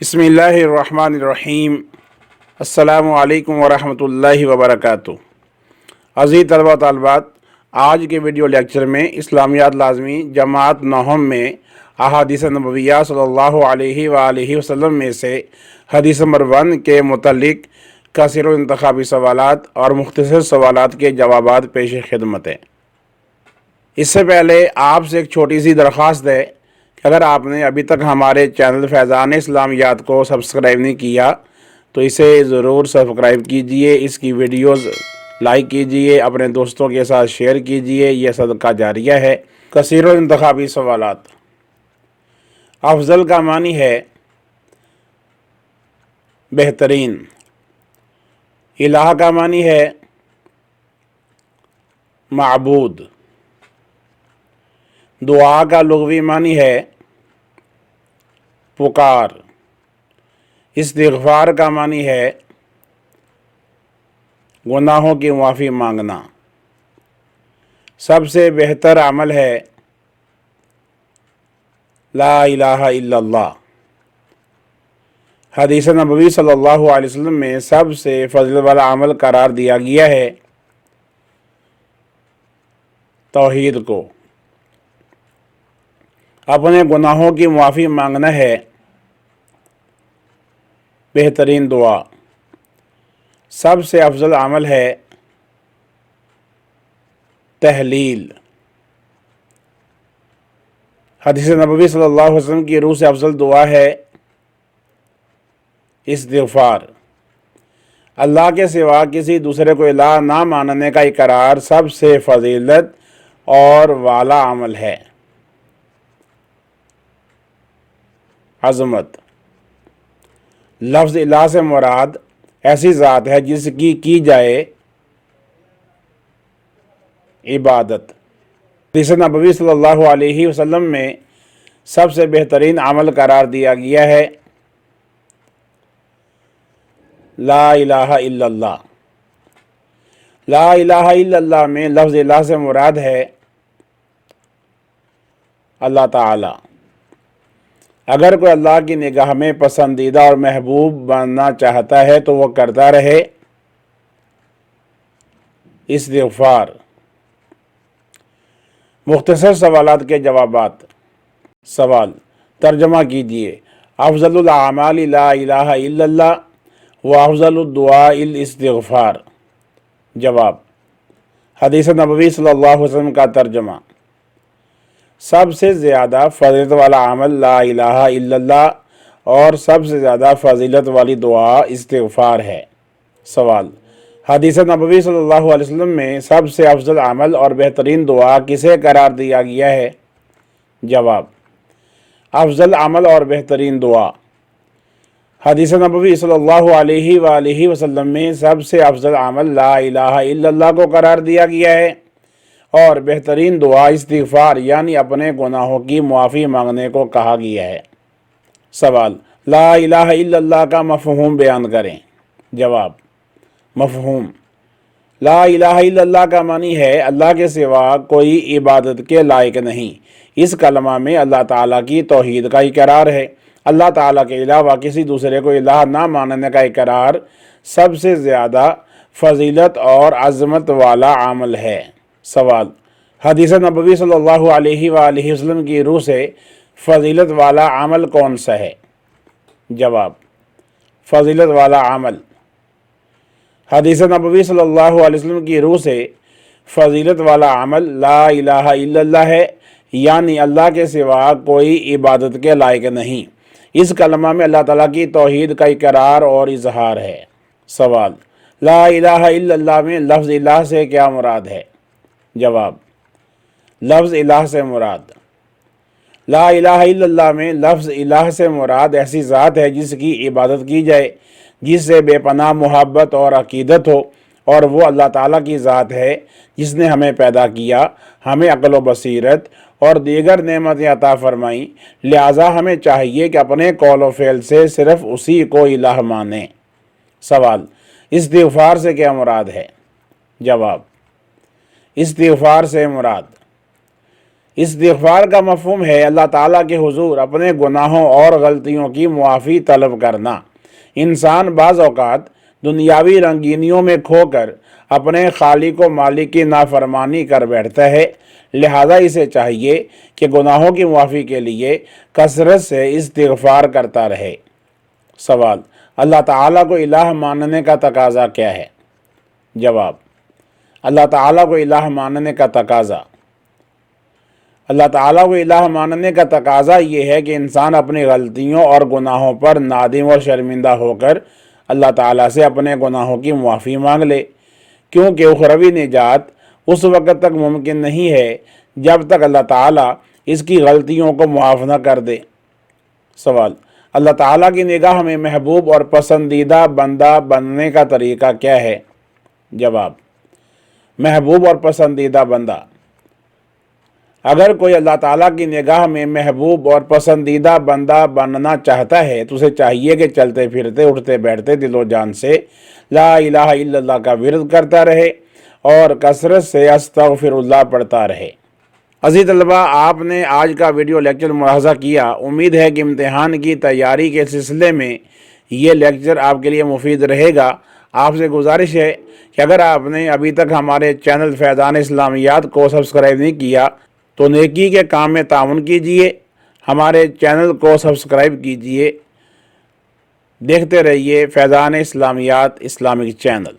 بسم اللہ الرحمن الرحیم۔ السلام علیکم ورحمۃ اللہ وبرکاتہ۔ عزیز طلبہ و طالبات، آج کے ویڈیو لیکچر میں اسلامیات لازمی جماعت نہم میں احادیث نبویہ صلی اللہ علیہ وآلہ وسلم میں سے حدیث نمبر 1 کے متعلق کثیر و انتخابی سوالات اور مختصر سوالات کے جوابات پیش خدمت ہیں۔ اس سے پہلے آپ سے ایک چھوٹی سی درخواست ہے کہ اگر آپ نے ابھی تک ہمارے چینل فیضان اسلامیات کو سبسکرائب نہیں کیا تو اسے ضرور سبسکرائب کیجئے، اس کی ویڈیوز لائک کیجئے، اپنے دوستوں کے ساتھ شیئر کیجئے، یہ صدقہ جاریہ ہے۔ کثیر و انتخابی سوالات۔ افضل کا معنی ہے بہترین، الہ کا معنی ہے معبود، دعا کا لغوی معنی ہے پکار، استغفار کا معنی ہے گناہوں کی معافی مانگنا، سب سے بہتر عمل ہے لا الہ الا اللہ۔ حدیث نبوی صلی اللہ علیہ وسلم میں سب سے فضیلت والا عمل قرار دیا گیا ہے توحید کو۔ اپنے گناہوں کی معافی مانگنا ہے بہترین دعا۔ سب سے افضل عمل ہے تحلیل۔ حدیث نبوی صلی اللہ علیہ وسلم کی روح سے افضل دعا ہے استغفار۔ اللہ کے سوا کسی دوسرے کو الہ نہ ماننے کا اقرار سب سے فضیلت اور والا عمل ہے۔ عظمت۔ لفظ الہ سے مراد ایسی ذات ہے جس کی جائے عبادت۔ حدیث نبوی صلی اللہ علیہ وسلم میں سب سے بہترین عمل قرار دیا گیا ہے لا الہ الا اللہ۔ لا الہ الا اللہ میں لفظ الہ سے مراد ہے اللہ تعالی۔ اگر کوئی اللہ کی نگاہ میں پسندیدہ اور محبوب بننا چاہتا ہے تو وہ کرتا رہے استغفار۔ مختصر سوالات کے جوابات۔ سوال، ترجمہ کیجئے۔ افضل الاعمال لا الہ الا اللہ و افضل الدعاء الاستغفار۔ جواب، حدیث نبوی صلی اللہ علیہ وسلم کا ترجمہ، سب سے زیادہ فضیلت والا عمل لا الہ الا اللہ اور سب سے زیادہ فضیلت والی دعا استغفار ہے۔ سوال، حدیث نبوی صلی اللہ علیہ وسلم میں سب سے افضل عمل اور بہترین دعا کسے قرار دیا گیا ہے؟ جواب، افضل عمل اور بہترین دعا۔ حدیث نبوی صلی اللہ علیہ وآلہ وسلم میں سب سے افضل عمل لا الہ الا اللہ کو قرار دیا گیا ہے اور بہترین دعا استغفار یعنی اپنے گناہوں کی معافی مانگنے کو کہا گیا ہے۔ سوال، لا الہ الا اللہ کا مفہوم بیان کریں۔ جواب، مفہوم، لا الہ الا اللہ کا معنی ہے اللہ کے سوا کوئی عبادت کے لائق نہیں۔ اس کلمہ میں اللہ تعالیٰ کی توحید کا اقرار ہے۔ اللہ تعالیٰ کے علاوہ کسی دوسرے کو الہ نہ ماننے کا اقرار سب سے زیادہ فضیلت اور عظمت والا عمل ہے۔ سوال، حدیث نبوی صلی اللہ علیہ وآلہ وسلم کی روح سے فضیلت والا عمل کون سا ہے؟ جواب، فضیلت والا عمل، حدیث نبوی صلی اللہ علیہ وسلم کی روح سے فضیلت والا عمل لا الہ الا اللہ ہے یعنی اللہ کے سوا کوئی عبادت کے لائق نہیں۔ اس کلمہ میں اللہ تعالیٰ کی توحید کا اقرار اور اظہار ہے۔ سوال، لا الہ الا اللہ میں لفظ الہ سے کیا مراد ہے؟ جواب، لفظ الہ سے مراد، لا الہ الا اللہ میں لفظ الہ سے مراد ایسی ذات ہے جس کی عبادت کی جائے، جس سے بے پناہ محبت اور عقیدت ہو، اور وہ اللہ تعالیٰ کی ذات ہے جس نے ہمیں پیدا کیا، ہمیں عقل و بصیرت اور دیگر نعمتیں عطا فرمائیں، لہٰذا ہمیں چاہیے کہ اپنے قول و فعل سے صرف اسی کو الہ مانیں۔ سوال، استغفار سے کیا مراد ہے؟ جواب، استغفار سے مراد استغفار کا مفہوم ہے اللہ تعالیٰ کے حضور اپنے گناہوں اور غلطیوں کی معافی طلب کرنا۔ انسان بعض اوقات دنیاوی رنگینیوں میں کھو کر اپنے خالق و مالک کی نافرمانی کر بیٹھتا ہے، لہذا اسے چاہیے کہ گناہوں کی معافی کے لیے کثرت سے استغفار کرتا رہے۔ سوال: اللہ تعالیٰ کو الہ ماننے کا تقاضا کیا ہے؟ جواب: اللہ تعالیٰ کو الہ ماننے کا تقاضا اللہ تعالیٰ کو الہ ماننے کا تقاضا یہ ہے کہ انسان اپنی غلطیوں اور گناہوں پر نادم اور شرمندہ ہو کر اللہ تعالیٰ سے اپنے گناہوں کی معافی مانگ لے، کیونکہ اخروی نجات اس وقت تک ممکن نہیں ہے جب تک اللہ تعالیٰ اس کی غلطیوں کو معاف نہ کر دے۔ سوال: اللہ تعالیٰ کی نگاہ میں محبوب اور پسندیدہ بندہ بننے کا طریقہ کیا ہے؟ جواب: محبوب اور پسندیدہ بندہ اگر کوئی اللہ تعالیٰ کی نگاہ میں محبوب اور پسندیدہ بندہ بننا چاہتا ہے تو اسے چاہیے کہ چلتے پھرتے اٹھتے بیٹھتے دل و جان سے لا الہ الا اللہ کا ورد کرتا رہے اور کثرت سے استغفر اللہ پڑھتا رہے۔ عزیز طلبہ، آپ نے آج کا ویڈیو لیکچر ملاحظہ کیا۔ امید ہے کہ امتحان کی تیاری کے سلسلے میں یہ لیکچر آپ کے لیے مفید رہے گا۔ آپ سے گزارش ہے کہ اگر آپ نے ابھی تک ہمارے چینل فیضان اسلامیات کو سبسکرائب نہیں کیا تو نیکی کے کام میں تعاون کیجیے، ہمارے چینل کو سبسکرائب کیجیے۔ دیکھتے رہیے فیضان اسلامیات اسلامک چینل۔